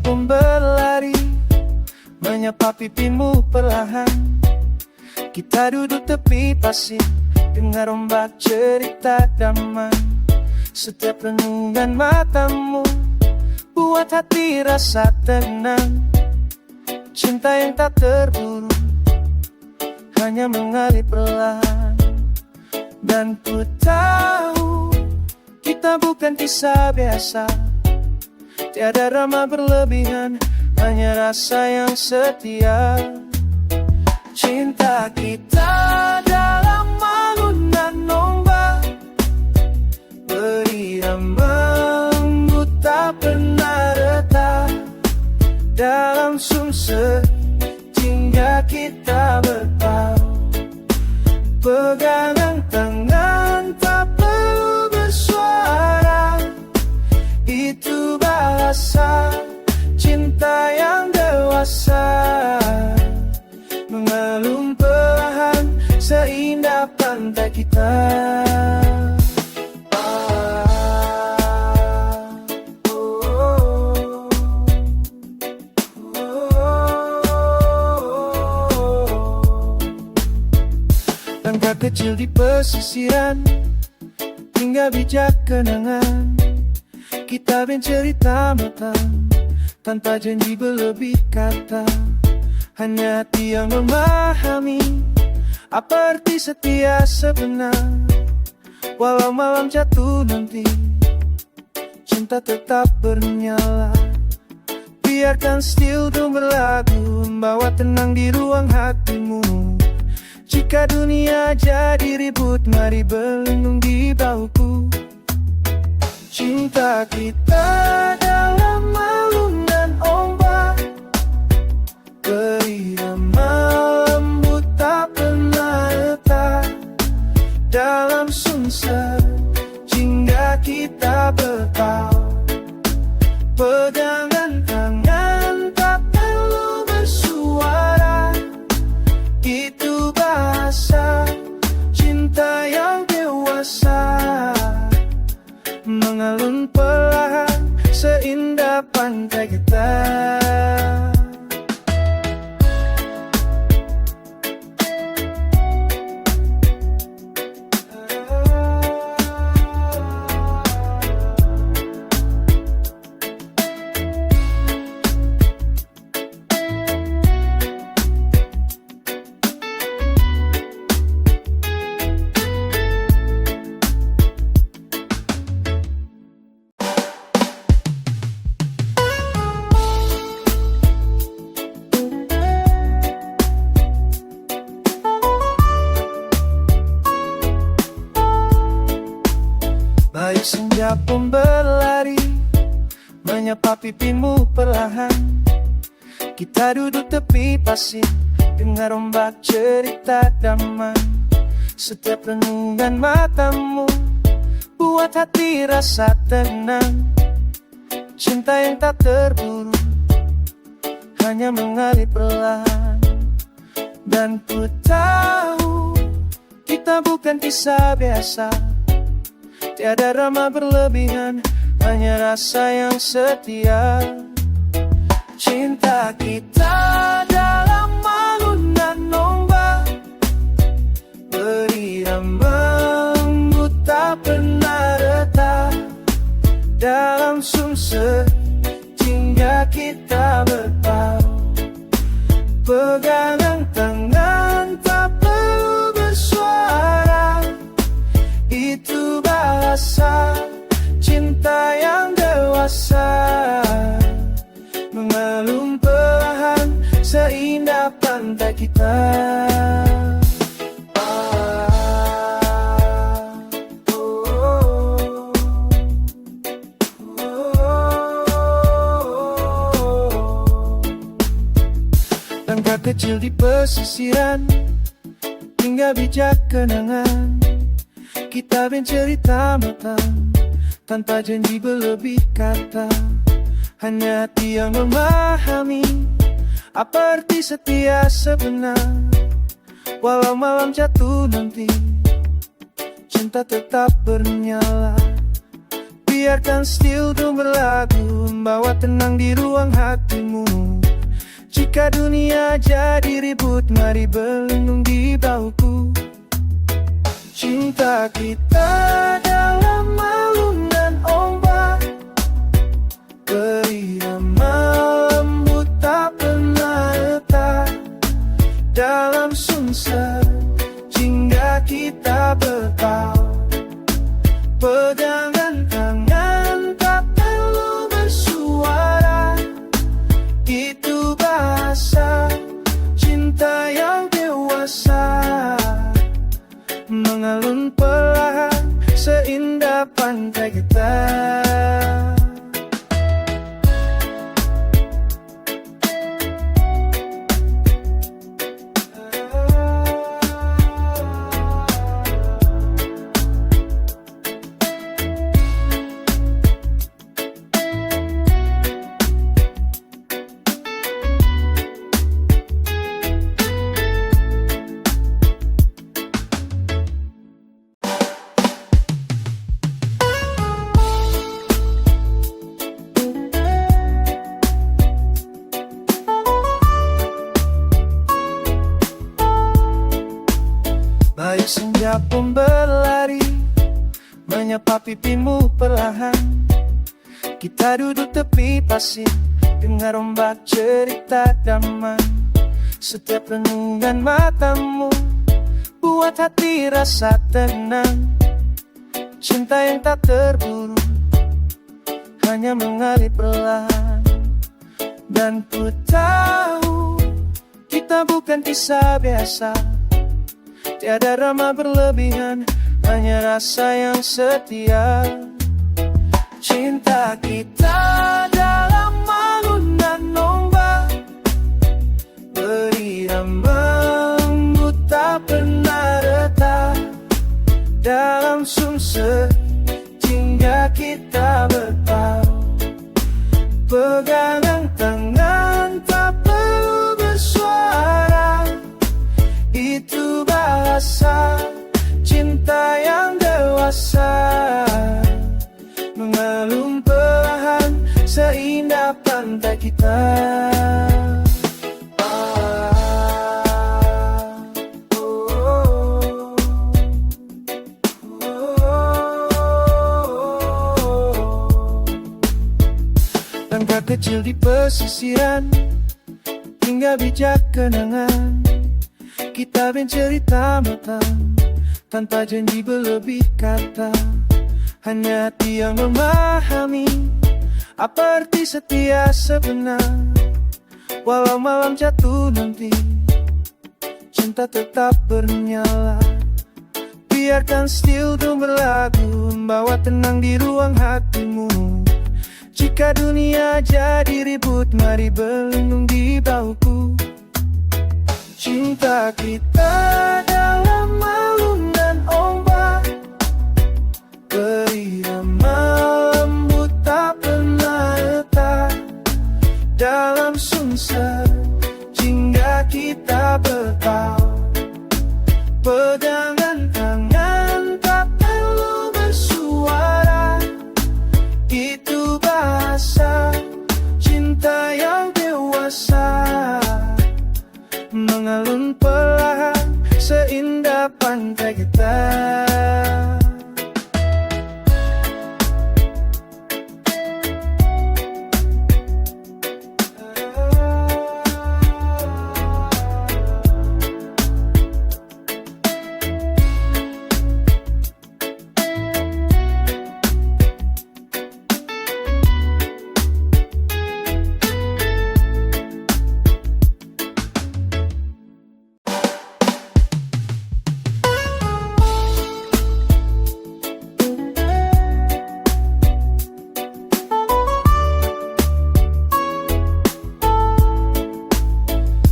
pun berlari, menyapa pipimu perlahan. Kita duduk tepi pasir, dengar ombak cerita damai. Setiap renungan matamu buat hati rasa tenang. Cinta yang tak terburu, hanya mengalir perlahan. Dan ku tahu kita bukan kisah biasa, tiada drama berlebihan, hanya rasa yang setia. Cinta kita dalam alunan ombak, berirama lembut tak pernah retak. Dalam sumser hingga kita bertaut, pegangan tangan tak perlu bersuara. Itu bahasa cinta yang dewasa, mengalun perlahan seindah pantai kita. Langkah kecil di pesisiran, hingga bijak kenangan. Kita bercerita matang, tanpa janji berlebih kata. Hanya hati yang memahami apa arti setia sebenar. Walau malam jatuh nanti, cinta tetap bernyala. Biarkan still drum berlagu, membawa tenang di ruang hatimu. Jika dunia jadi ribut, mari berlindung di bahuku. Cinta kita dalam alunan ombak, berirama lembut tak pernah retak. Dalam sumser hingga kita bertaut, pegangan tangan tak perlu bersuara. Itu bahasa cinta yang dewasa, mengalun perlahan seindah pantai kita. Baik senja pun berlari, menyapa pipimu perlahan. Kita duduk tepi pasir, dengar ombak cerita damai. Setiap renungan matamu buat hati rasa tenang. Cinta yang tak terburu, hanya mengalir perlahan. Dan ku tahu kita bukan kisah biasa, tiada drama berlebihan, hanya rasa yang setia. Cinta kita dalam alunan ombak, berirama lembut tak pernah retak. Dalam sumser hingga kita bertaut, pegangan tangan tak perlu bersuara. Itu bahasa cinta yang dewasa, mengalun perlahan seindah pantai kita. Langkah kecil di pesisiran, hingga bijak kenangan. Kita bercerita matang, tanpa janji berlebih kata. Hanya hati yang memahami apa arti setia sebenar. Walau malam jatuh nanti, cinta tetap bernyala. Biarkan still berlagu, membawa tenang di ruang hatimu. Jika dunia jadi ribut, mari berlindung di bahuku. Cinta kita dalam alunan ombak, berirama lembut tak pernah retak. Dalam sunset jingga kita bertaut, pegangan tangan tak perlu bersuara. Itu bahasa cinta yang dewasa, mengalun perlahan seindah pantai kita. Baik senja pun berlari, menyapa pipimu perlahan. Kita duduk tepi pasir, dengar ombak cerita damai. Setiap renungan matamu buat hati rasa tenang. Cinta yang tak terburu, hanya mengalir perlahan. Dan ku tahu kita bukan kisah biasa, tiada drama berlebihan, hanya rasa yang setia. Cinta kita dalam alunan ombak, berirama lembut tak pernah retak. Dalam sunset hingga kita bertaut, pegangan tangan tak perlu bersuara. Itu bahasa cinta yang dewasa, mengalun perlahan seindah pantai kita. Langkah kecil di pesisiran, hingga bijak kenangan. Kita bercerita matang, tanpa janji berlebih kata. Hanya hati yang memahami apa arti setia sebenar. Walau malam jatuh nanti, cinta tetap bernyala. Biarkan still berlagu, membawa tenang di ruang hatimu. Jika dunia jadi ribut, mari berlindung di bahuku. Cinta kita dalam alunan ombak, berirama lembut tak pernah retak. Dalam sunset hingga kita bertaut, pegangan tangan tak perlu bersuara. Itu bahasa cinta yang dewasa, mengalun perlahan seindah pantai kita.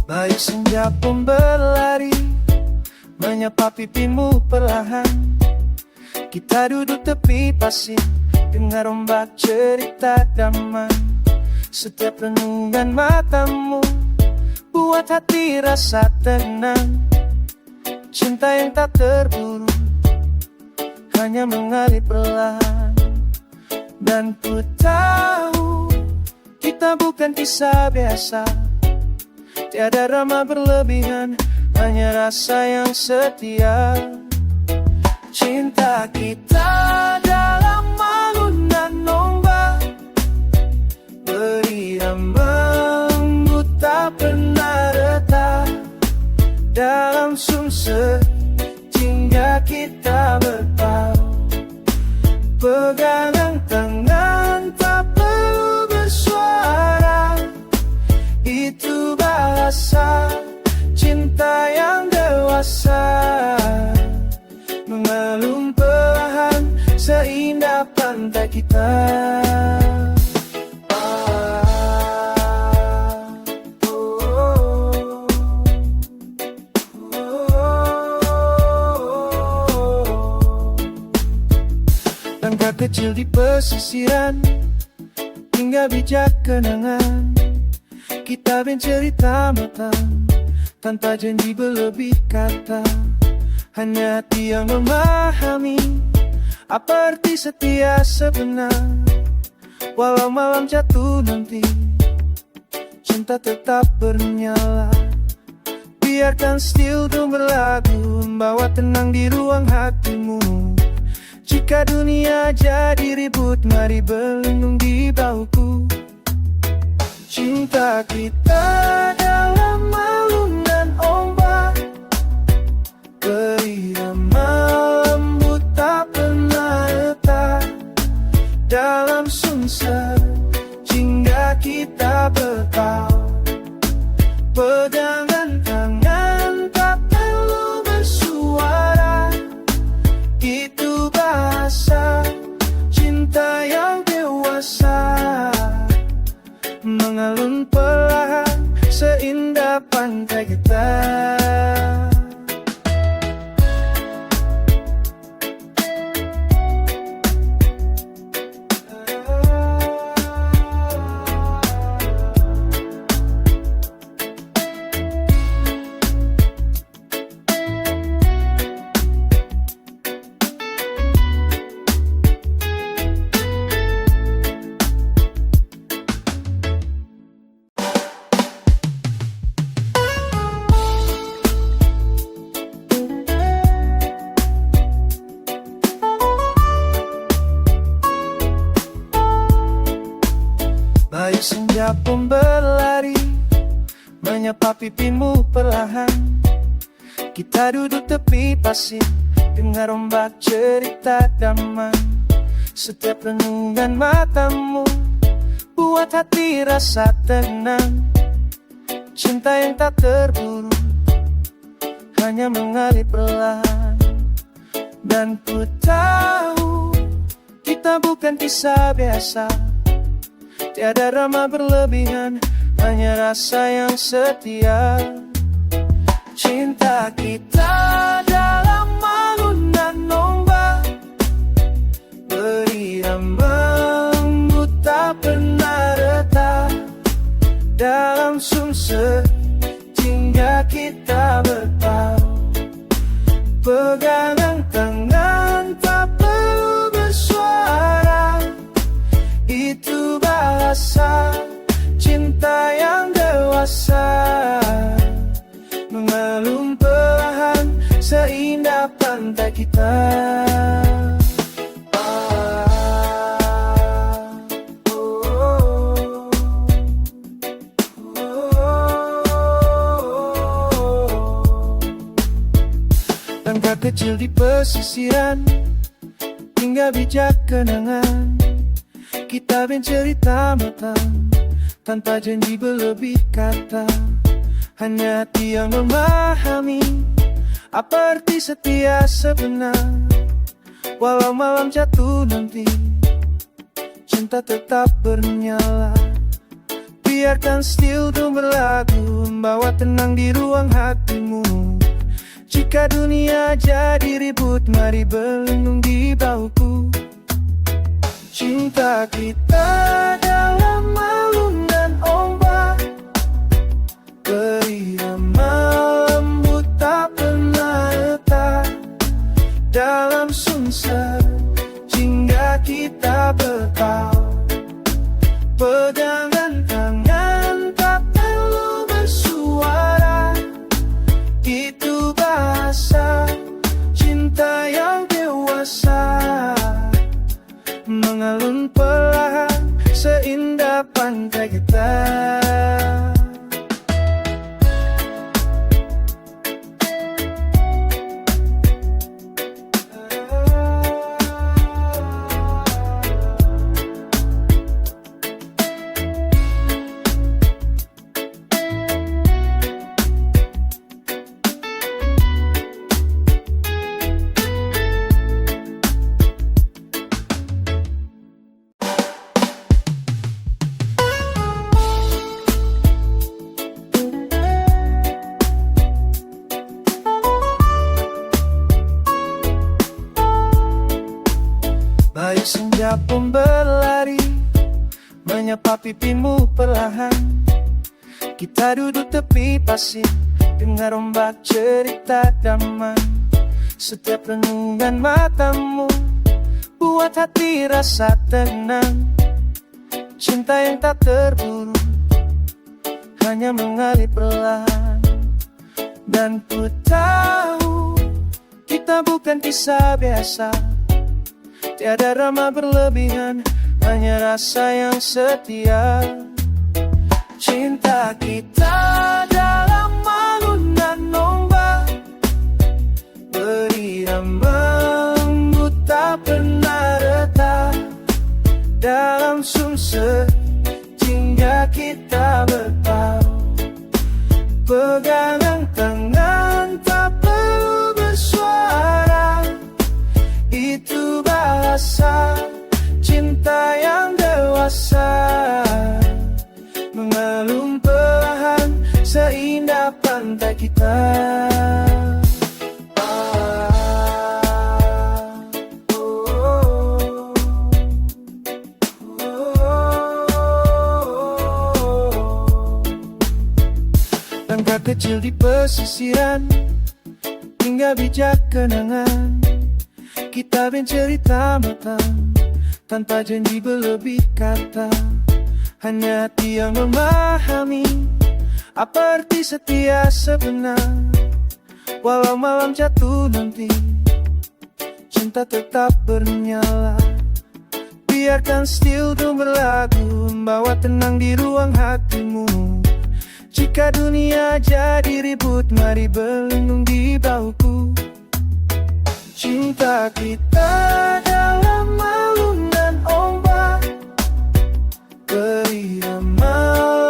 Baik senja pun berlari, menyapa pipimu perlahan. Kita duduk tepi pasir, dengar ombak cerita damai. Setiap renungan matamu buat hati rasa tenang. Cinta yang tak terburu, hanya mengalir perlahan. Dan ku tahu kita bukan kisah biasa, tiada drama berlebihan, hanya rasa yang setia. Cinta kita dalam alunan ombak, berirama tak pernah retak. Dalam sumser hingga kita bertaut, pegangan tangan tak perlu bersuara. Itu bahasa cinta yang dewasa, mengalun perlahan seindah pantai kita. Langkah kecil di pesisiran, hingga bijak kenangan. Kita bercerita matang, tanpa janji berlebih kata. Hanya hati yang memahami apa arti setia sebenar. Walau malam jatuh nanti, cinta tetap bernyala. Biarkan still drum berlagu, membawa tenang di ruang hatimu. Jika dunia jadi ribut, mari berlindung di bahuku. Cinta kita dalam alunan ombak, berirama lembut tak pernah retak. Dalam sumser hingga kita bertaut, pegangan tangan tak perlu bersuara. Itu bahasa cinta yang dewasa, mengalun perlahan seindah pantai kita. Baik senja pun berlari, menyapa pipimu perlahan. Kita duduk tepi pasir, dengar ombak cerita damai. Setiap renungan matamu buat hati rasa tenang. Cinta yang tak terburu, hanya mengalir perlahan. Dan ku tahu kita bukan kisah biasa, tiada drama berlebihan, hanya rasa yang setia. Cinta kita dalam alunan ombak, berirama lembut tak pernah retak. Dalam sumser hingga kita bertaut, pegangan tangan tak perlu bersuara. Itu bahasa cinta yang dewasa, mengalun perlahan seindah pantai kita. Langkah kecil di pesisiran, hingga bijak kenangan. Kita bercerita matang, tanpa janji berlebih kata. Hanya hati yang memahami apa arti setia sebenar. Walau malam jatuh nanti, cinta tetap bernyala. Biarkan still drum berlagu, membawa tenang di ruang hatimu. Jika dunia jadi ribut, mari berlindung di bahuku. Cinta kita dalam alunan ombak, berirama lembut tak pernah retak. Dalam sumser hingga kita bertaut, pipimu perlahan. Kita duduk tepi pasir, dengar ombak cerita damai. Setiap renungan matamu buat hati rasa tenang. Cinta yang tak terburu, hanya mengalir perlahan. Dan ku tahu kita bukan kisah biasa, tiada drama berlebihan, hanya rasa yang setia. Cinta kita dalam alunan ombak, berirama embut tak pernah retak. Dalam sumser hingga kita bertaut, pegangan tangan tak perlu bersuara. Itu bahasa cinta yang dewasa, mengalun perlahan seindah pantai kita. Langkah kecil di pesisiran, hingga bijak kenangan. Kita bercerita matang, tanpa janji berlebih kata. Hanya hati yang memahami apa arti setia sebenar. Walau malam jatuh nanti, cinta tetap bernyala. Biarkan still berlagu, membawa tenang di ruang hatimu. Jika dunia jadi ribut, mari berlindung di bahuku. Cinta kita dalam alunan ombak, berirama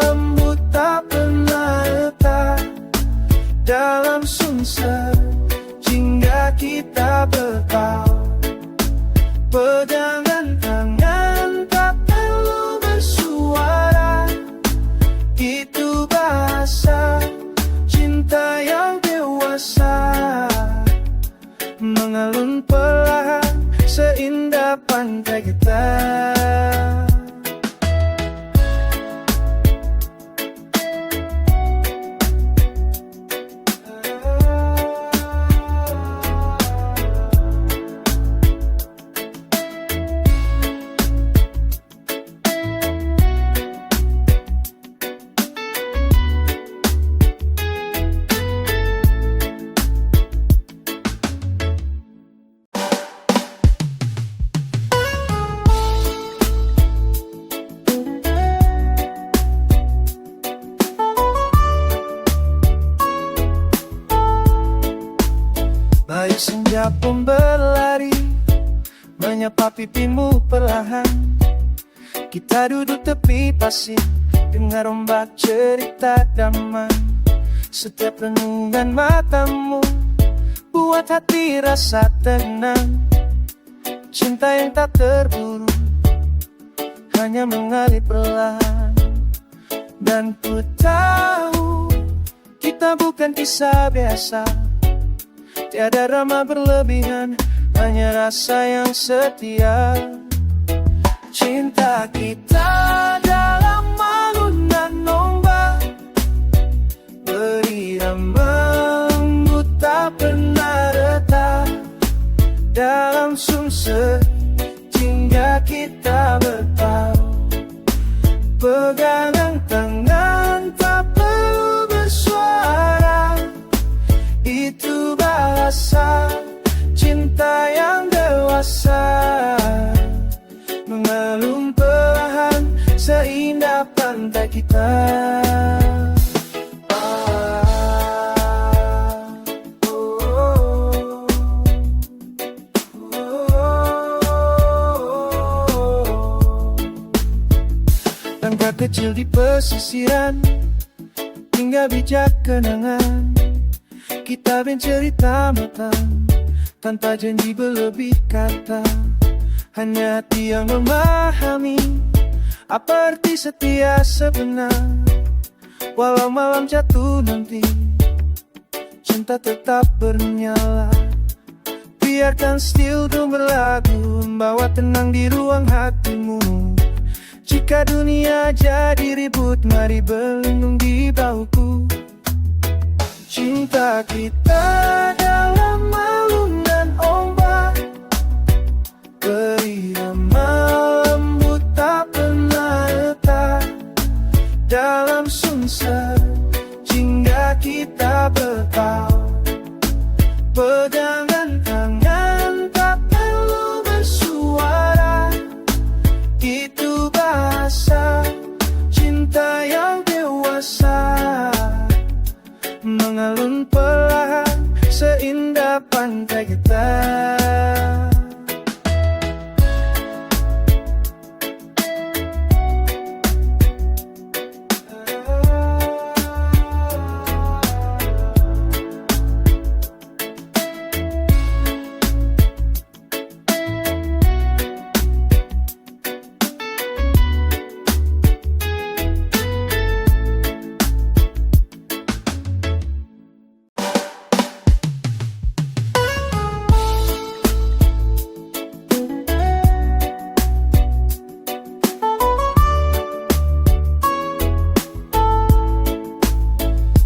lembut tak pernah retak. Dalam sumser hingga kita bertaut, pegangan tangan tak perlu bersuara. Itu bahasa cinta yang dewasa, mengalun perlahan seindah pantai kita. Baik senja pun berlari, menyapa pipimu perlahan. Kita duduk tepi pasir, dengar ombak cerita damai. Setiap renungan matamu buat hati rasa tenang. Cinta yang tak terburu, hanya mengalir perlahan. Dan ku tahu kita bukan kisah biasa, tiada drama berlebihan, hanya rasa yang setia. Cinta kita dalam alunan ombak, berirama embut tak pernah retak. Dalam sumser hingga kita bertaut, pegangan tangan tak perlu bersuara. Itu bahasa cinta yang dewasa, mengalun perlahan seindah pantai kita. Langkah kecil di pesisiran, hingga bijak kenangan. Kita bercerita matang, tanpa janji berlebih kata. Hanya hati yang memahami apa arti setia sebenar. Walau malam jatuh nanti, cinta tetap bernyala. Biarkan still berlagu, membawa tenang di ruang hatimu. Jika dunia jadi ribut, mari berlindung di bahuku. Cinta kita dalam alunan ombak, berirama lembut tak pernah retak. Dalam sungsar jingga kita bertaut, pegangan tangan tak perlu bersuara. Itu bahasa cinta yang dewasa, mengalun perlahan seindah pantai kita.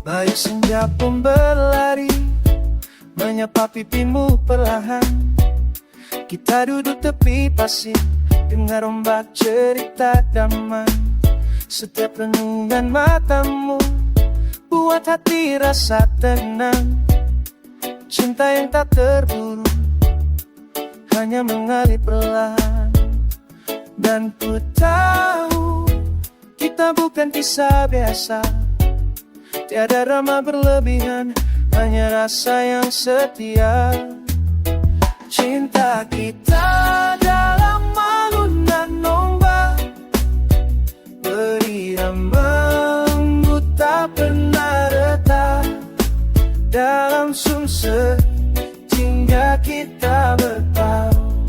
Baik senja pun berlari, menyapa pipimu perlahan. Kita duduk tepi pasir, dengar ombak cerita damai. Setiap renungan matamu buat hati rasa tenang. Cinta yang tak terburu, hanya mengalir perlahan. Dan ku tahu kita bukan kisah biasa, tiada drama berlebihan, hanya rasa yang setia. Cinta kita dalam alunan ombak, berirama lembut tak pernah retak. Dalam sungsar jingga kita bertaut,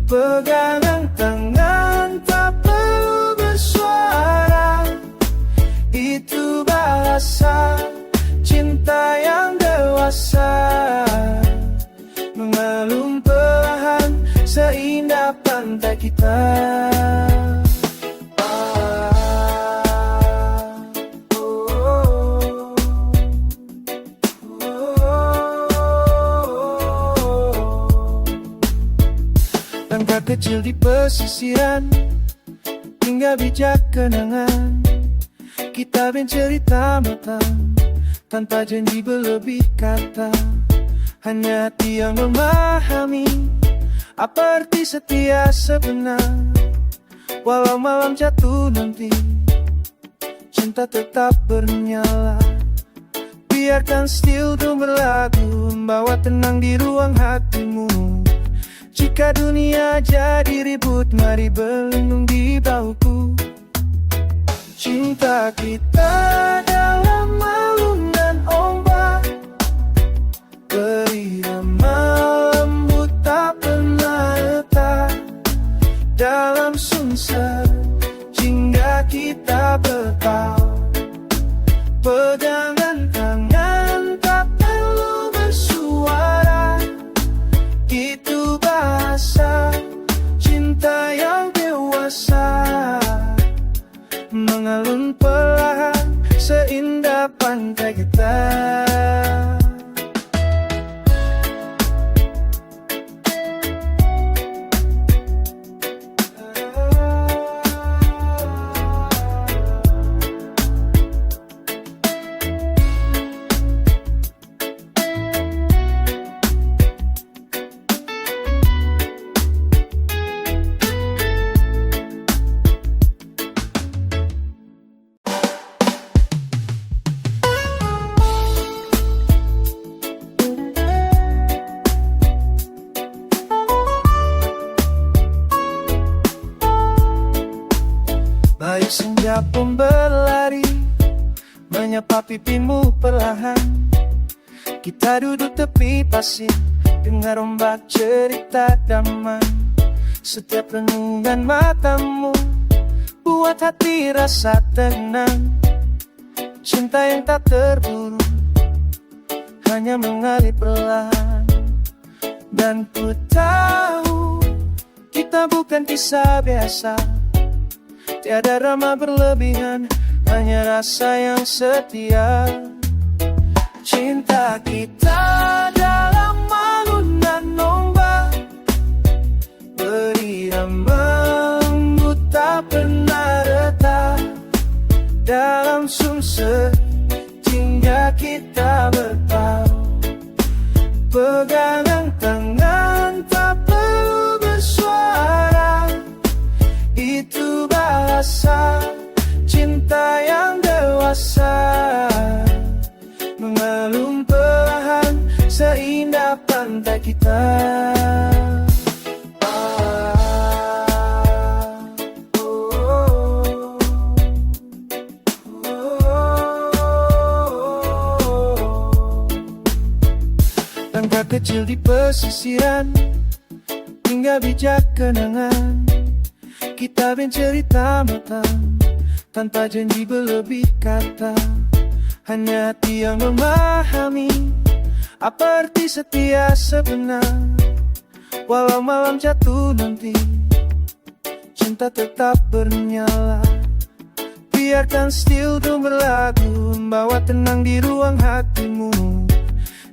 pegangan tangan tak perlu bersuara. Itu bahasa cinta yang dewasa, mengalun perlahan seindah pantai kita. Langkah kecil di pesisiran, hingga bijak kenangan. Kita bercerita matang, tanpa janji berlebih kata. Hanya hati yang memahami apa arti setia sebenar. Walau malam jatuh nanti, cinta tetap bernyala. Biarkan still berlagu, membawa tenang di ruang hatimu. Jika dunia jadi ribut, mari berlindung di bahuku. Cinta kita dalam alunan ombak, berirama lembut tak pernah retak. Dalam sungsar jingga kita bertaut, pegangan tangan tak perlu bersuara. Itu bahasa cinta yang dewasa, mengalun perlahan seindah pantai kita. Baik senja pun berlari, menyapa pipimu perlahan. Kita duduk tepi pasir, dengar ombak cerita damai. Setiap renungan matamu buat hati rasa tenang. Cinta yang tak terburu, hanya mengalir perlahan. Dan ku tahu kita bukan kisah biasa, Tiada drama berlebihan, hanya rasa yang setia. Cinta kita dalam alunan ombak, berirama lembut tak pernah retak. Dalam sumser hingga kita bertahu, pegangan tangan tak perlu bersuara. Itu bahasa cinta yang dewasa, mengalun perlahan seindah pantai kita. Langkah kecil di pesisiran, hingga bijak kenangan. Kita bercerita matang, tanpa janji berlebih kata. Hanya hati yang memahami apa arti setia sebenar. Walau malam jatuh nanti, cinta tetap bernyala. Biarkan still-tune berlagu, membawa tenang di ruang hatimu.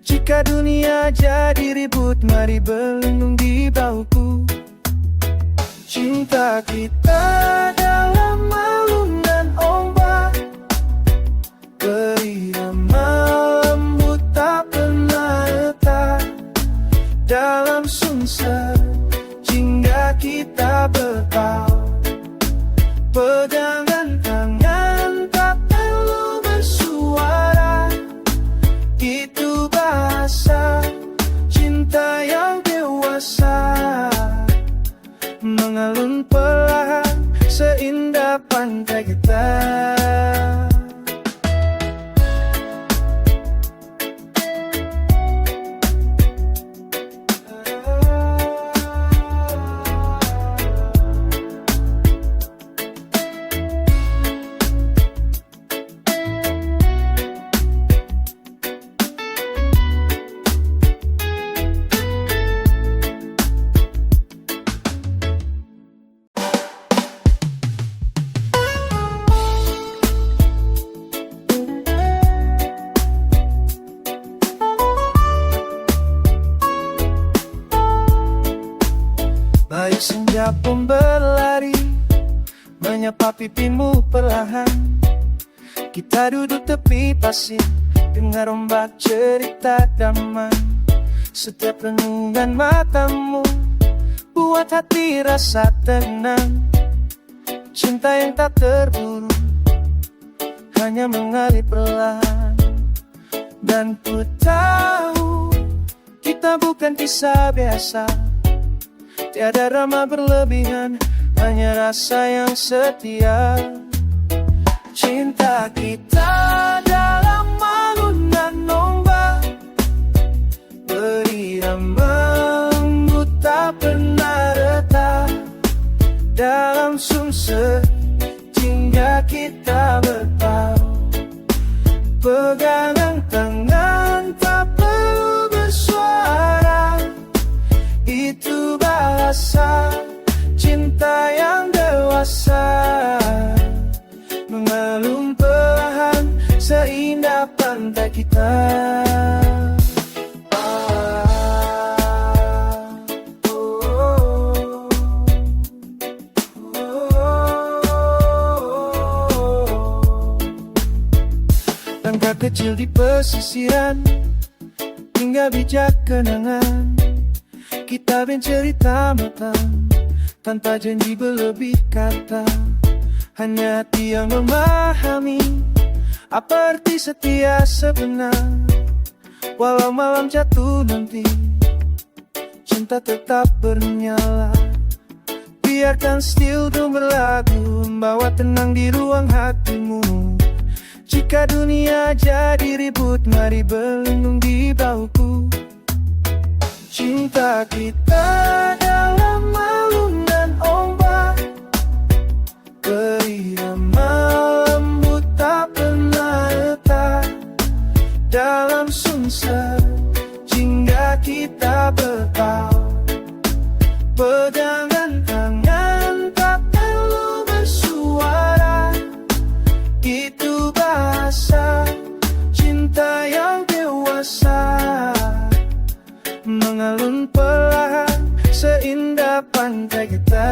Jika dunia jadi ribut, mari berlindung di bahuku. Cinta kita dalam alunan ombak, berirama lembut tak pernah retak. Dalam sumser hingga kita bertahu, pegangan tangan tak perlu bersuara. Itu bahasa cinta yang dewasa, mengalun perlahan seindah pantai kita. Baik senja pun berlari, menyapa pipimu perlahan. Kita duduk tepi pasir, dengar ombak cerita damai. Setiap renungan matamu buat hati rasa tenang. Cinta yang tak terburu, hanya mengalir perlahan. Dan ku tahu kita bukan kisah biasa. Tiada drama berlebihan, hanya rasa yang setia. Cinta kita dalam alunan ombak, berirama lembut tak pernah retak. Dalam sumser hingga kita bertahu, pegangan tangan tak perlu bersuara. Itu bahasa cinta yang dewasa, mengalun perlahan seindah pantai kita. Langkah kecil di pesisiran, hingga bijak kenangan. Kita bercerita matang, tanpa janji berlebih kata. Hanya hati yang memahami apa arti setia sebenar. Walau malam jatuh nanti, cinta tetap bernyala. Biarkan still-tune berlagu, membawa tenang di ruang hatimu. Jika dunia jadi ribut, mari berlindung di bahuku. Cinta kita dalam alunan ombak, berirama lembut tak pernah retak. Dalam sumser hingga kita bertahu, pegangan tangan tak perlu bersuara. bahasa cinta yang dewasa, mengalun perlahan seindah pantai kita.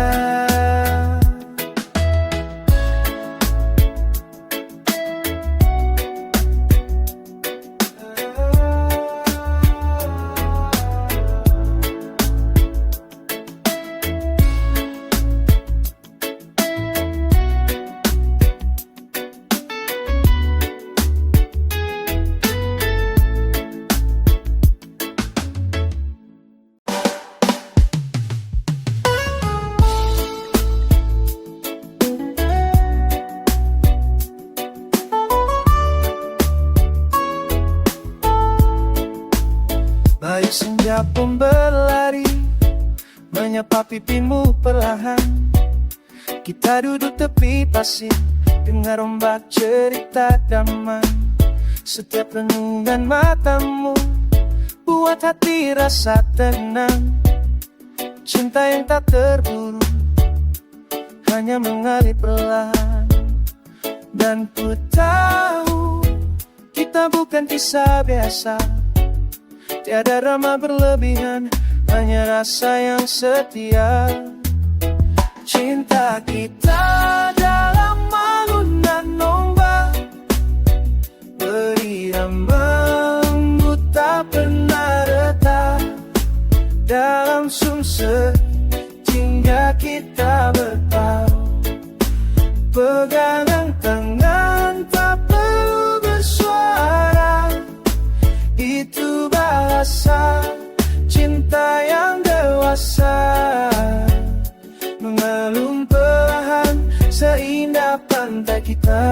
Baik senja pun berlari, menyapa pipimu perlahan. Kita duduk tepi pasir, dengar ombak cerita damai. Setiap renungan matamu buat hati rasa tenang. Cinta yang tak terburu, hanya mengalir perlahan. Dan ku tahu kita bukan kisah biasa, tiada drama berlebihan, hanya rasa yang setia. Cinta kita dalam alunan ombak, berirama embut tak pernah retak. Dalam sumser hingga kita bertaut, pegangan tangan tak perlu bersuara. Itu bahasa cinta yang dewasa, mengalun perlahan seindah pantai kita.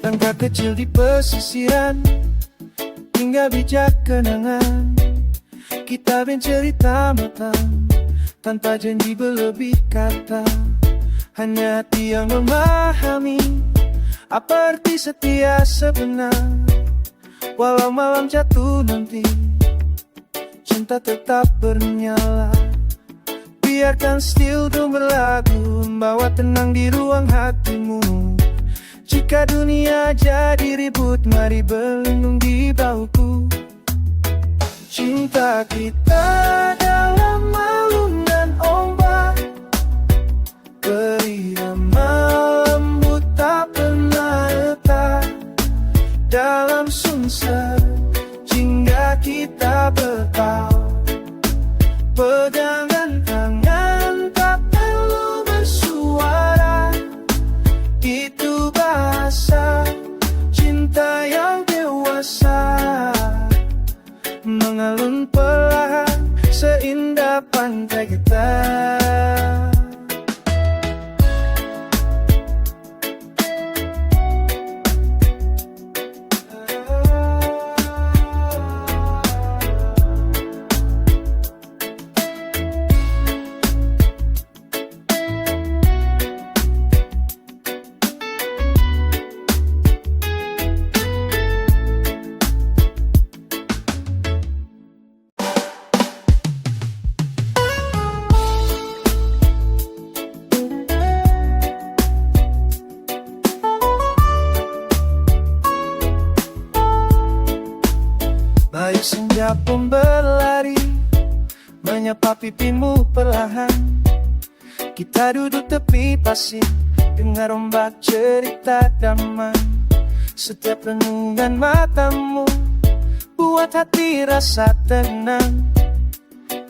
Langkah kecil di pesisiran, hingga bijak kenangan. Kita bercerita matang, tanpa janji berlebih kata. Hanya hati yang memahami apa arti setia sebenar. Walau malam jatuh nanti, cinta tetap bernyala. Biarkan still berlagu, membawa tenang di ruang hatimu. Jika dunia jadi ribut, mari berlindung di bahuku. Cinta kita dalam alunan ombak, berirama lembut tak pernah retak. Dalam sumser hingga kita bertaut, pegangan tangan tak perlu bersuara. Itu bahasa cinta yang dewasa, mengalun perlahan seindah pantai kita. Baik senja pun berlari, menyapa pipimu perlahan. Kita duduk tepi pasir, dengar ombak cerita damai. Setiap renungan matamu buat hati rasa tenang.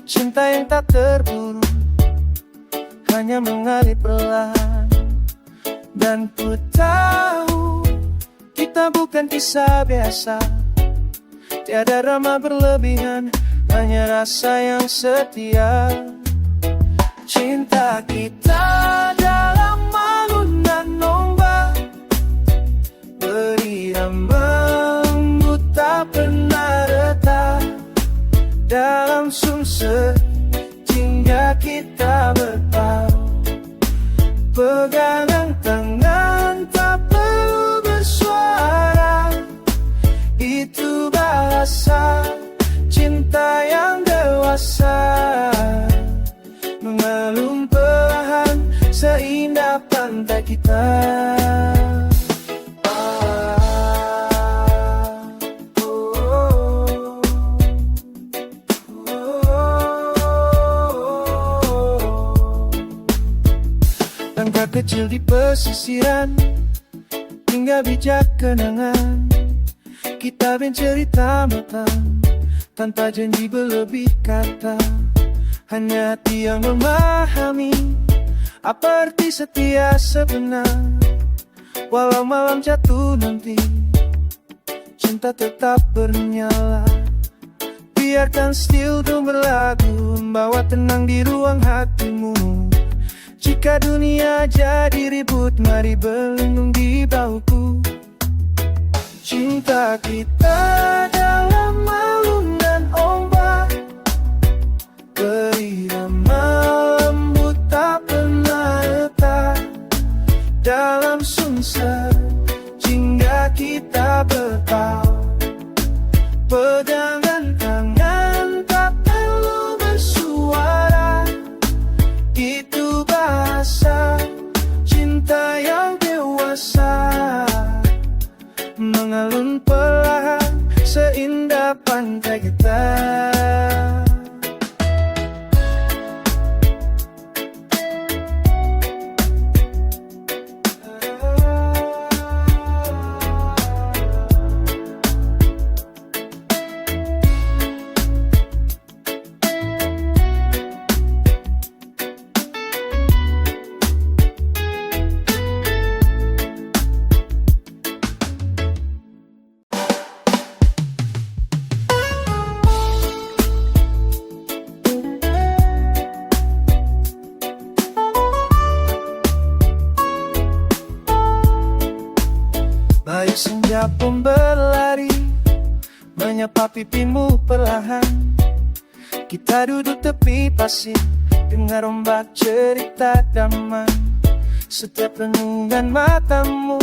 Cinta yang tak terburu, hanya mengalir perlahan. Dan ku tahu kita bukan kisah biasa, tiada drama berlebihan, hanya rasa yang setia. Cinta kita dalam alunan ombak, berirama embut tak pernah retak. Dalam sumser hingga kita bertaut, pegangan tangan tak perlu bersuara. Itu bahasa bahasa cinta yang dewasa, mengalun perlahan seindah pantai kita. Langkah kecil di pesisiran, hingga bijak kenangan. Kita bercerita matang, tanpa janji berlebih kata. Hanya hati yang memahami apa arti setia sebenar. Walau malam jatuh nanti, cinta tetap bernyala. Biarkan still berlagu, membawa tenang di ruang hatimu. Jika dunia jadi ribut, mari berlindung di bahuku. Cinta kita dalam alunan ombak, berirama lembut tak pernah retak. Dalam sungsar jingga kita bertaut, pegangan tangan tak perlu bersuara. Itu bahasa cinta yang dewasa, mengalun perlahan seindah pantai kita. Baik senja pun berlari, menyapa pipimu perlahan. Kita duduk tepi pasir, dengar ombak cerita damai. Setiap renungan matamu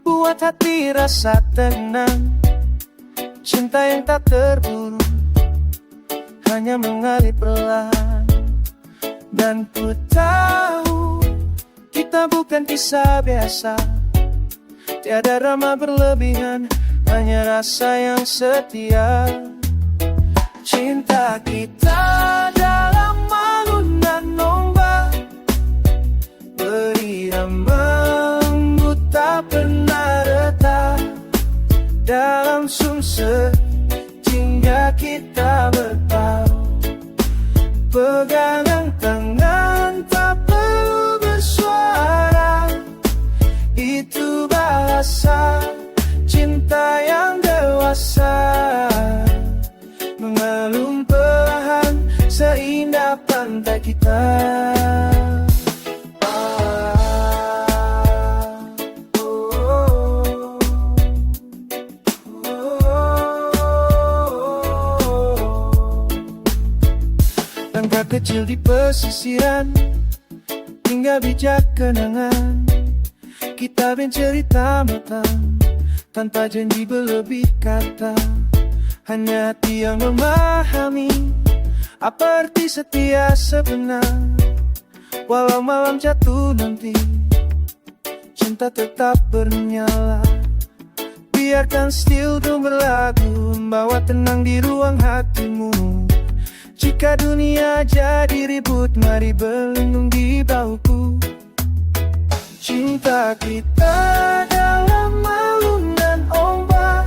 buat hati rasa tenang. Cinta yang tak terburu, hanya mengalir perlahan. Dan ku tahu kita bukan kisah biasa, tiada drama berlebihan, hanya rasa yang setia. Cinta kita dalam alunan ombak, berirama lembut tak pernah retak. Dalam sungsar jingga kita bertaut, pegangan tangan tak perlu bersuara. Itu bahasa cinta yang dewasa, mengalun perlahan seindah pantai kita. Langkah kecil di pesisiran, hingga bijak kenangan. Kita bercerita matang, tanpa janji berlebih kata. Hanya hati yang memahami apa arti setia sebenar. Walau malam jatuh nanti, cinta tetap bernyala. Biarkan still berlagu, membawa tenang di ruang hatimu. Jika dunia jadi ribut, mari berlindung di bahuku. Cinta kita dalam alunan ombak,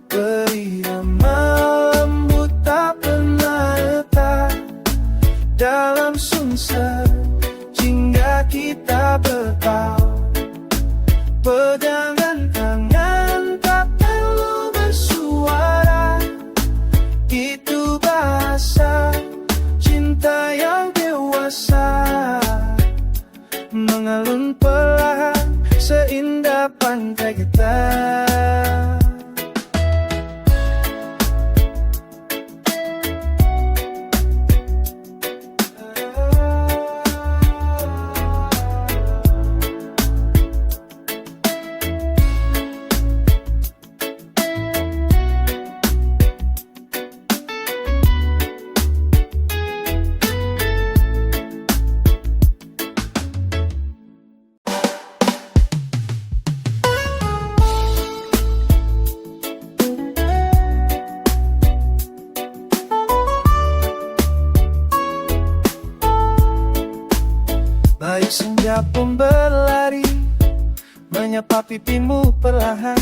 berirama lembut tak pernah retak. Dalam sungsar jingga kita bertaut, pegangan tangan tak perlu bersuara. Itu bahasa cinta yang dewasa, mengalun perlahan seindah pantai kita. menyapa pipimu perlahan.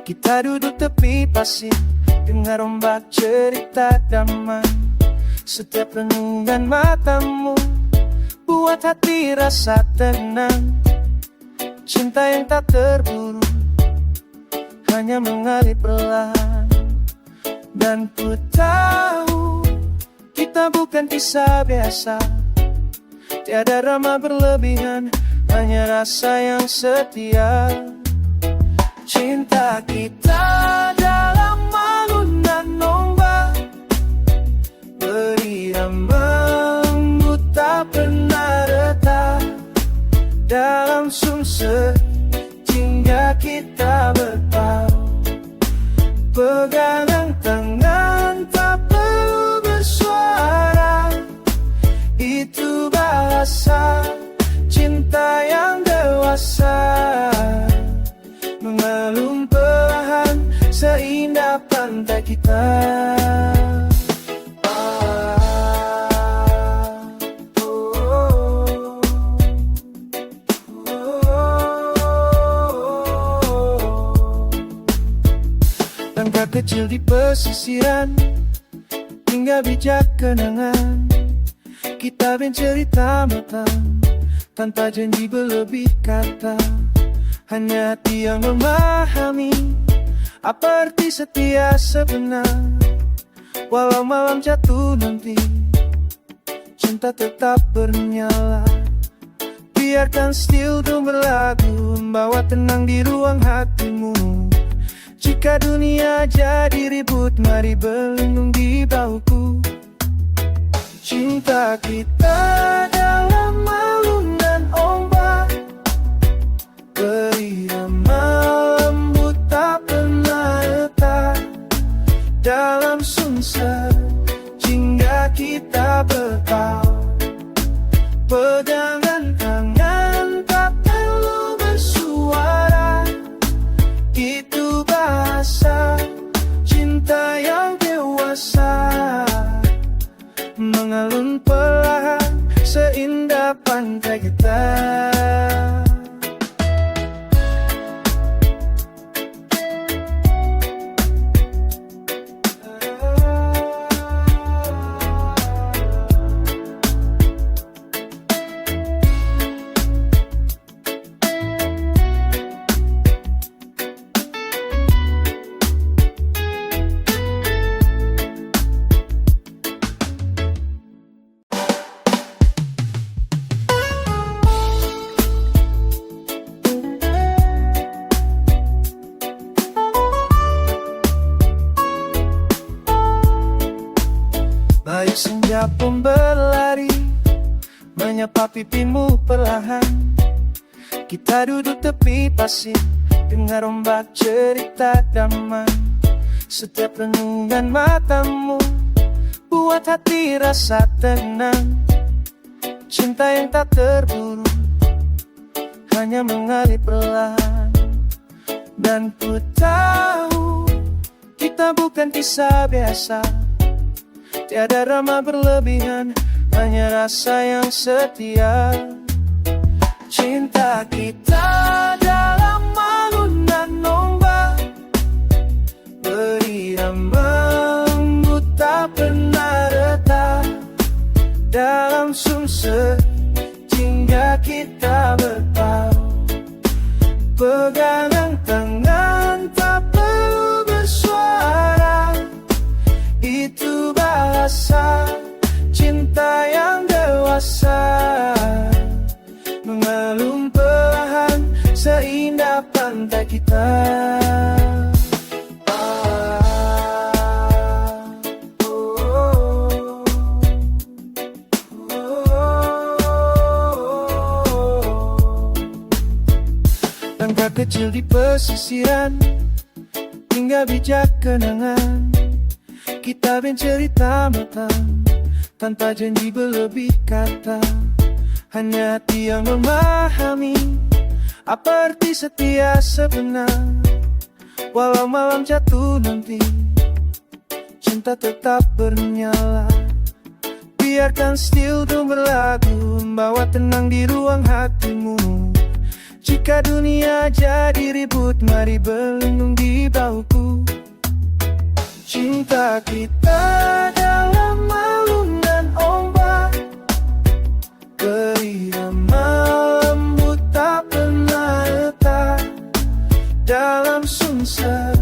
Kita duduk tepi pasir, dengar ombak cerita damai. Setiap renungan matamu buat hati rasa tenang. Cinta yang tak terburu, hanya mengalir perlahan. Dan ku tahu kita bukan kisah biasa, tiada drama berlebihan, hanya rasa yang setia. Cinta kita dalam alunan ombak, berirama lembut tak pernah retak. Dalam sumser hingga kita bertaut, pegangan tangan tak perlu bersuara. Itu bahasa cinta yang dewasa, mengalun perlahan seindah pantai kita. Langkah kecil di pesisiran, hingga bijak kenangan. Kita bercerita matang, tanpa janji berlebih kata. Hanya hati yang memahami apa arti setia sebenar. Walau malam jatuh nanti, cinta tetap bernyala. Biarkan still berlagu, membawa tenang di ruang hatimu. Jika dunia jadi ribut, mari berlindung di bahuku. Cinta kita dalam alunan ombak, berirama lembut tak pernah retak. Dalam sumser hingga kita bertaut, pegangan tangan tak perlu bersuara. Itu bahasa cinta yang dewasa, mengalun perlahan seindah pantai kita. Baik senja pun berlari, menyapa pipimu perlahan. Kita duduk tepi pasir, dengar ombak cerita damai. Setiap renungan matamu buat hati rasa tenang. Cinta yang tak terburu, hanya mengalir perlahan. Dan ku tahu kita bukan kisah biasa, tiada drama berlebihan, hanya rasa yang setia. Cinta kita dalam alunan ombak, berirama lembut tak pernah retak. Dalam sumser hingga kita bertaut, pegangan tangan tak perlu bersuara. Itu bahasa cinta yang dewasa, mengalun perlahan seindah pantai kita. Langkah kecil di pesisiran, hingga bijak kenangan. Kita bercerita matang, tanpa janji berlebih kata. Hanya hati yang memahami apa arti setia sebenar. Walau malam jatuh nanti, cinta tetap bernyala. Biarkan still berlagu, membawa tenang di ruang hatimu. Jika dunia jadi ribut, mari berlindung di bahuku. Cinta kita dalam alunan ombak, berirama lembut tak pernah retak. Dalam sungsep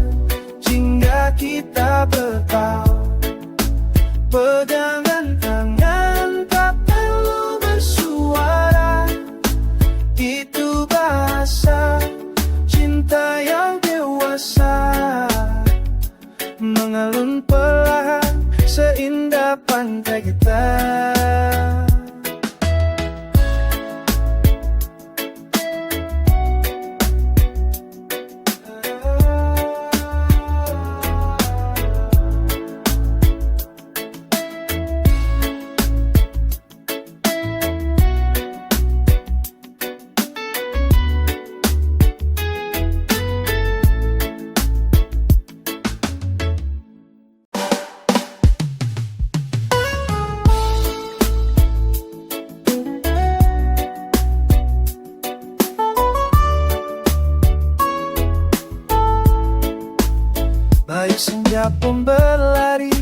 jingga kita bertaut, pegangan tangan tak perlu bersuara. Itu bahasa cinta yang dewasa, mengalun perlahan seindah pantai kita. Baik senja pun berlari,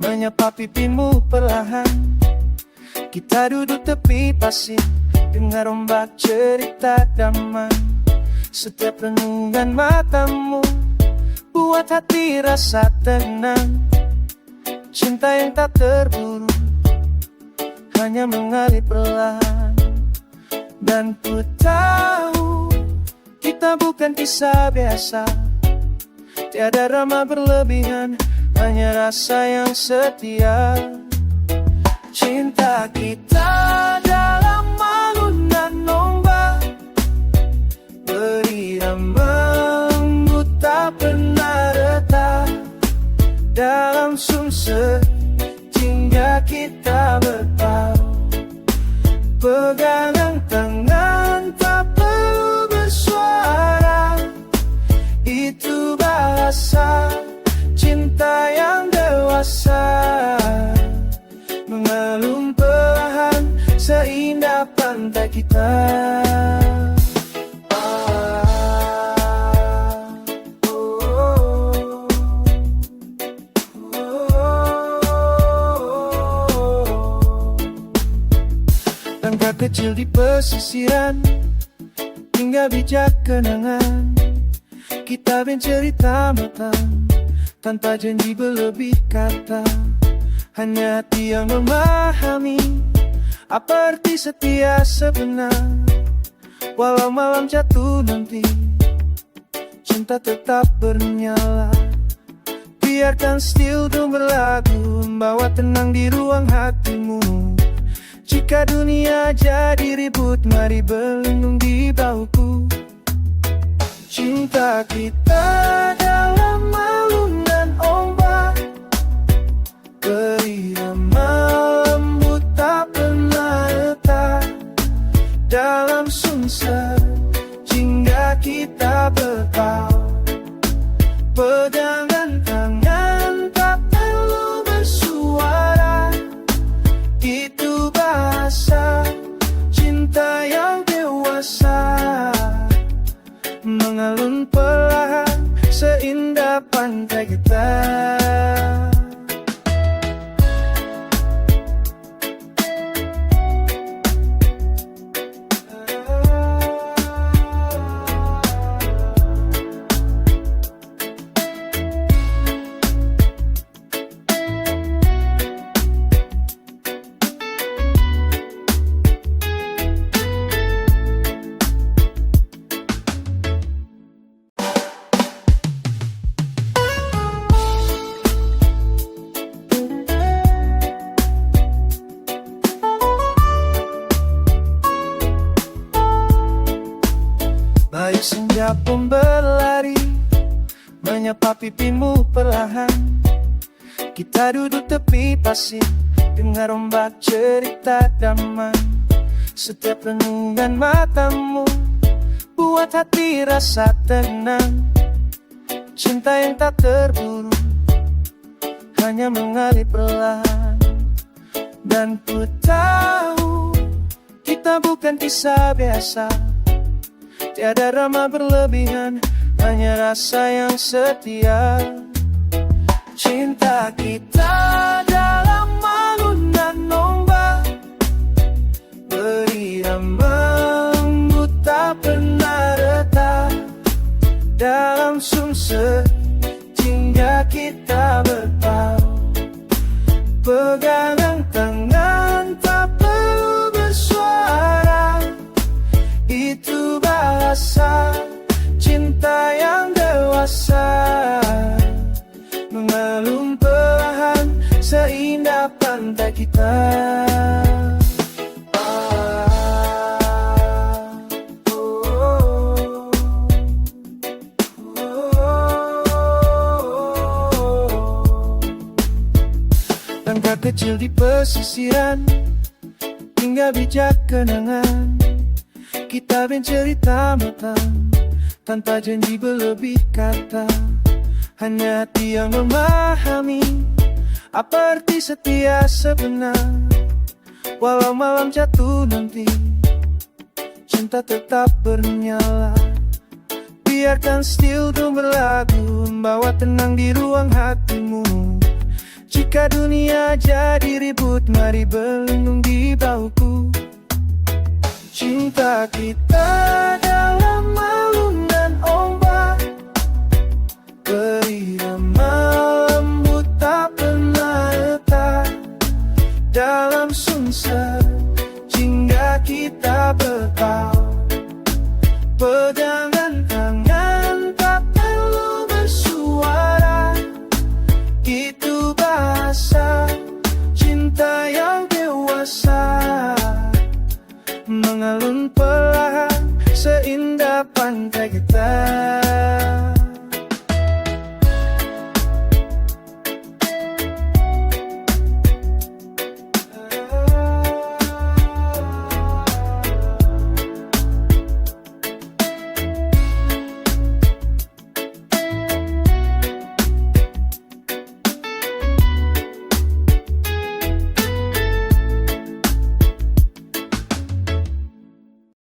menyapa pipimu perlahan. Kita duduk tepi pasir, dengar ombak cerita damai. Setiap renungan matamu buat hati rasa tenang. Cinta yang tak terburu, hanya mengalir perlahan. Dan ku tahu kita bukan kisah biasa, tiada drama berlebihan, hanya rasa yang setia. Cinta kita dalam alunan ombak, berirama lembut tak pernah retak. Dalam sungsep jingga kita bertaut, pegangan tangan tak perlu bersuara. Itu bahasa cinta yang dewasa, mengalun perlahan seindah pantai kita. Langkah kecil di pesisiran, hingga bijak kenangan. Kita bercerita matang, tanpa janji berlebih kata. Hanya hati yang memahami apa arti setia sebenar. Walau malam jatuh nanti, cinta tetap bernyala. Biarkan still itu berlagu, membawa tenang di ruang hatimu. Jika dunia jadi ribut, mari berlindung di bahuku. Cinta kita dalam alunan ombak, berirama lembut tak pernah retak. Dalam sungsep jingga kita bertaut, pegangan tangan tak perlu bersuara. Itu bahasa cinta yang dewasa, mengalun perlahan seindah pantai kita. Baik senja pun berlari, menyapa pipimu perlahan. Kita duduk tepi pasir, dengar ombak cerita damai. Setiap renungan matamu buat hati rasa tenang. Cinta yang tak terburu, hanya mengalir perlahan. Dan ku tahu kita bukan kisah biasa, Tiada drama berlebihan, hanya rasa yang setia. Cinta kita dalam alunan ombak, berirama lembut tak pernah retak. Dalam sumser hingga kita bertaut, pegangan tangan tak perlu bersuara. Itu bahasa cinta yang dewasa, mengalun perlahan seindah pantai kita. Langkah kecil di pesisiran, hingga bijak kenangan. Kita bercerita matang, tanpa janji berlebih kata. Hanya hati yang memahami apa arti setia sebenar. Walau malam jatuh nanti, cinta tetap bernyala. Biarkan still itu berlagu, membawa tenang di ruang hatimu. Jika dunia jadi ribut, mari berlindung di bahuku. Cinta kita dalam alunan ombak, berirama lembut tak pernah retak. Dalam sumser hingga kita bertaut, pegangan tangan tak perlu bersuara. Itu bahasa cinta yang dewasa, mengalun perlahan seindah pantai kita.